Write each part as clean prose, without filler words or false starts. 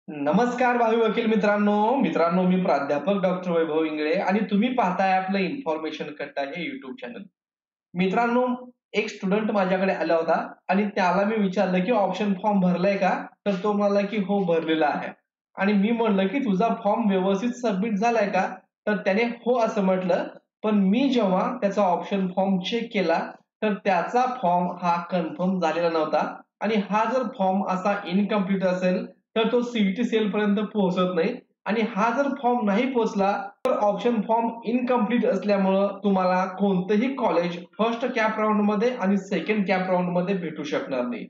नमस्कार भावी वकील मित्रांनो मी प्राध्यापक डॉक्टर वैभव इंगळे आणि तुम्ही पाहताय आपलं इन्फॉर्मेशन कट्टा हे युट्यूब चॅनल. मित्रांनो, एक स्टुडंट माझ्याकडे आला होता आणि त्याला मी विचारलं की ऑप्शन फॉर्म भरलाय का? तर तो म्हणाला की हो भरलेला आहे. आणि मी म्हणलं की तुझा फॉर्म व्यवस्थित सबमिट झालाय का? तर त्याने हो असं म्हटलं. पण मी जेव्हा त्याचा ऑप्शन फॉर्म चेक केला तर त्याचा फॉर्म हा कन्फर्म झालेला नव्हता आणि हा जर फॉर्म असा इनकम्प्लीट असेल तर तो सीईटी सेल पर्यंत पोहोचत नाही आणि हा जर फॉर्म नाही पोहोचला तर ऑप्शन फॉर्म इनकम्प्लीट असल्यामुळं तुम्हाला कोणतंही कॉलेज फर्स्ट कॅप राऊंड मध्ये आणि सेकंड कॅप राऊंड मध्ये भेटू शकणार नाही.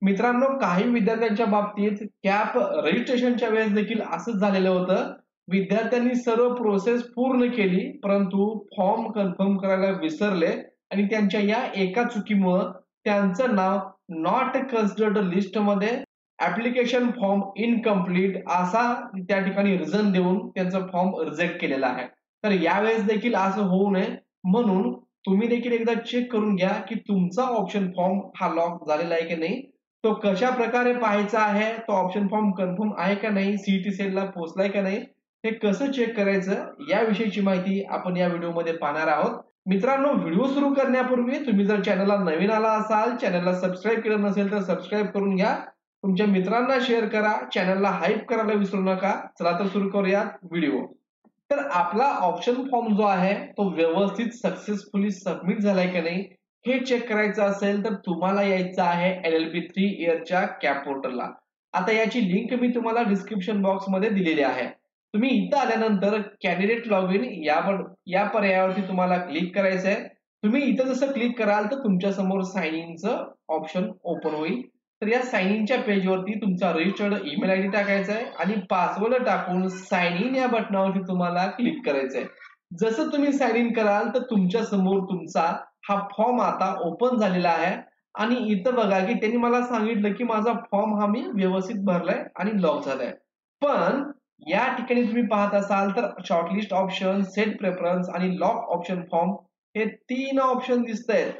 मित्रांनो, काही विद्यार्थ्यांच्या बाबतीत कॅप रजिस्ट्रेशनच्या वेळेस देखील असंच झालेलं होतं. विद्यार्थ्यांनी सर्व प्रोसेस पूर्ण केली परंतु फॉर्म कन्फर्म करायला विसरले आणि त्यांच्या या एका चुकीमुळं त्यांचं नाव नॉट कन्सिडर्ड लिस्ट मध्ये ऍप्लिकेशन फॉर्म इनकम्प्लीट असा त्या ठिकाणी रिझन देऊन त्यांचा फॉर्म रिजेक्ट केलेला आहे. तर यावेळेस देखील असं होऊ नये म्हणून तुम्ही देखील एकदा चेक करून घ्या की तुमचा ऑप्शन फॉर्म हा लॉक झालेला आहे की नाही. तो कशा प्रकारे पाहायचा आहे, तो ऑप्शन फॉर्म कन्फर्म आहे का नाही, सीईटी सेलला पोहोचलाय का नाही, हे कसं चेक करायचं याविषयीची माहिती आपण या व्हिडिओमध्ये पाहणार आहोत. मित्रांनो, व्हिडिओ सुरू करण्यापूर्वी तुम्ही जर चॅनलला नवीन आला असाल, चॅनलला सबस्क्राईब केलं नसेल तर सबस्क्राईब करून घ्या. तुमच्या मित्रांना शेअर करा, चॅनलला हाईप करायला विसरू नका. चला तर सुरू करूयात व्हिडिओ. तर आपला ऑप्शन फॉर्म जो आहे तो व्यवस्थित सक्सेसफुली सबमिट झालाय की नाही हे चेक करायचं असेल तर तुम्हाला यायचं आहे LLB 3 इयरच्या कॅप पोर्टलला. आता याची लिंक मी तुम्हाला डिस्क्रिप्शन बॉक्स मध्ये दिलेली आहे. तुम्ही इथं आल्यानंतर कॅन्डिडेट लॉग इन या पर्यायावरती तुम्हाला क्लिक करायचं आहे. तुम्ही इथं जसं क्लिक कराल तर तुमच्या समोर साइन इनचं ऑप्शन ओपन होईल. तर या साइन इनच्या पेजवरती तुमचा रजिस्टर्ड ईमेल आयडी टाकायचा आहे आणि पासवर्ड टाकून साइन इन या बटनावरती तुम्हाला क्लिक करायचं आहे. जसं तुम्ही साइन इन कराल तर तुमच्या समोर तुमचा हा फॉर्म आता ओपन झालेला आहे आणि इथं बघा की त्यांनी मला सांगितलं की माझा फॉर्म हा मी व्यवस्थित भरलाय आणि लॉक झालाय. पण या ठिकाणी तुम्ही पाहत असाल तर शॉर्टलिस्ट ऑप्शन, सेट प्रेफरन्स आणि लॉक ऑप्शन फॉर्म हे 3 ऑप्शन दिसतायत.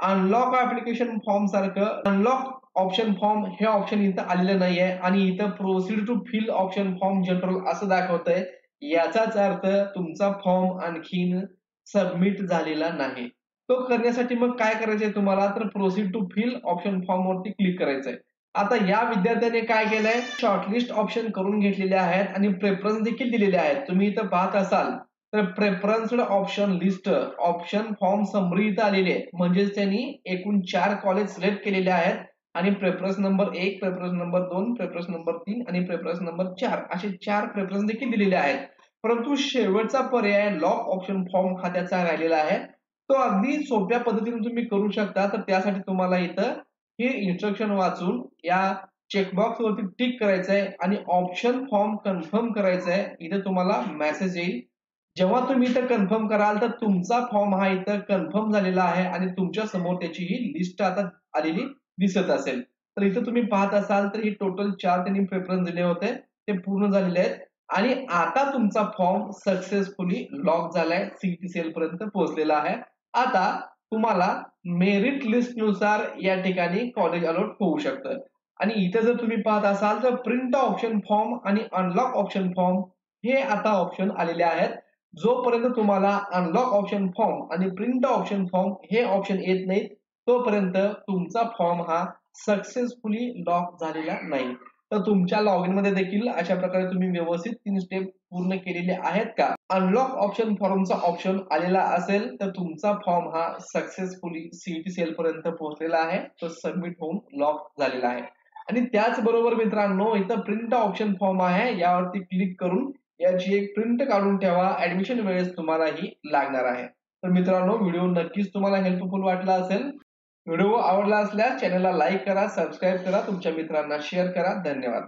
अनलॉक ऍप्लिकेशन फॉर्म सारखं अनलॉक ऑप्शन फॉर्म हे ऑप्शन इथं आलेलं नाहीये आणि इथं proceed to fill option form general असं दाखवतंय. याचाच अर्थ तुमचा फॉर्म आणखीन सबमिट झालेला नाही. तो करण्यासाठी मग काय करायचंय तुम्हाला तर proceed to fill option form वरती क्लिक करायचंय. आता या विद्यार्थ्याने काय केलंय, शॉर्टलिस्ट ऑप्शन करून घेतलेले आहेत आणि प्रेफरन्स देखील दिलेले आहेत. तुम्ही इथं पाहत असाल तर preferenced option list option form summary इथं आलेली आहे. म्हणजेच त्यांनी एकूण 4 कॉलेज सिलेक्ट केलेले आहेत आणि preference number 1, preference number 2, preference number 3 आणि प्रेफरन्स नंबर 4 असे 4 प्रेफरन्स देखील दिलेले आहेत. परंतु शेवटचा पर्याय लॉक ऑप्शन फॉर्म हा त्याचा राहिलेला आहे. तो अगदी सोप्या पद्धतीने तुम्ही करू शकता. तर त्यासाठी तुम्हाला इथं हे इन्स्ट्रक्शन वाचून या चेकबॉक्स वरती टिक करायचंय आणि ऑप्शन फॉर्म कन्फर्म करायचंय. इथं तुम्हाला मेसेज येईल. जेव्हा तुम्ही इथं कन्फर्म कराल तर तुमचा फॉर्म हा इथं कन्फर्म झालेला आहे आणि तुमच्या समोर त्याची ही लिस्ट आता आलेली दिसत असेल. तर इथं तुम्ही पाहत असाल तर ही टोटल 4 त्यांनी प्रेफरन्स दिले होते ते पूर्ण झालेले आहेत आणि आता तुमचा फॉर्म सक्सेसफुली लॉक झालाय, सीईटी सेल पर्यंत पोहोचलेला आहे. आता तुम्हाला मेरिट लिस्ट नुसार या ठिकाणी कॉलेज अलॉट होऊ शकतं आणि इथे जर तुम्ही पाहत असाल तर प्रिंट ऑप्शन फॉर्म आणि अनलॉक ऑप्शन फॉर्म हे आता ऑप्शन आलेले आहेत. जोपर्यंत तुम्हाला अनलॉक ऑप्शन फॉर्म आणि प्रिंट ऑप्शन फॉर्म हे ऑप्शन येत नाहीत तोपर्यंत तुमचा फॉर्म हा सक्सेसफुली लॉक झालेला नाही. तर तुमच्या लॉग इन मध्ये देखील अशा प्रकारे तुम्ही व्यवस्थित 3 स्टेप पूर्ण केलेले आहेत का? अनलॉक ऑप्शन फॉर्मचा ऑप्शन आलेला असेल तर तुमचा फॉर्म हा सक्सेसफुली सीईटी सेल पर्यंत पोहोचलेला आहे, तो सबमिट होऊन लॉक झालेला आहे. आणि त्याचबरोबर मित्रांनो, इथं प्रिंट ऑप्शन फॉर्म आहे, यावरती क्लिक करून याची एक प्रिंट काढून ठेवा. ऍडमिशन वेळेस तुम्हाला ही लागणार आहे. तर मित्रांनो, व्हिडिओ नक्कीच तुम्हाला हेल्पफुल वाटला असेल. व्हिडिओ आवडला असल्यास चॅनलला लाईक करा, सबस्क्राईब करा, तुमच्या मित्रांना शेअर करा. धन्यवाद.